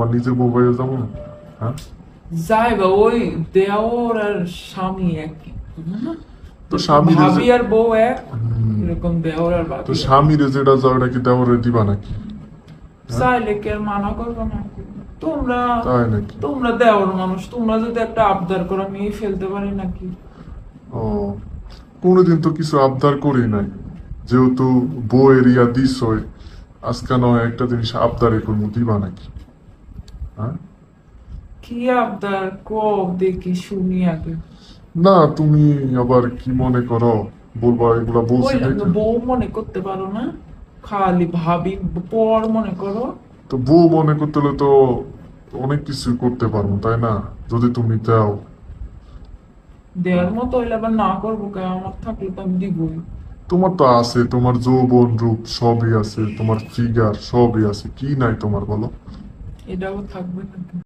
আমার নিজের বউ বাইরে যাবো না? হ্যাঁ, যাইবা ওই দেওর আর স্বামী একই। তো স্বামীর ভাবি আর বউ এক, হুম, এরকম দেওর আর তো ভাবি এক। স্বামীরে যেটা যাও এটা কি দেওয়ারে দিবা নাকি? চাইলে কি আর মানা করবো না? তোমরা তাই নাকি? তোমরা দেওর মানুষ, তোমরা যদি একটা আবদার করে নিয়ে ফেলতে পারি নাকি? ও, কোনোদিন তো কিছু আবদার করি নাই, যেহেতু বউ এরিয়া দিস হয়, আজকে নয় একটা জিনিস আবদারে করবো, দিবা নাকি? হ্যাঁ, কি আবদার কব দেখি, শুনি আগে। না তুমি আবার কি মনে করো, বলবা এগুলা বলছি বললাম তো দেখে? বউ মনে করতে পারো না, খালি ভাবি পর মনে করো। তো বউ মনে করতে হলে তো অনেক কিছু করতে পারবো, তাই না? যদি তুমি দাও। দেওয়ার মতো হইলে আবার না করবো কে? আমার থাকলে তো আমি দিবই। তোমার তো আছে, তোমার যৌবন রূপ সবই আছে, তোমার ফিগার সবই আছে, কি নাই তোমার বলো? এটাও থাকবে নাকি?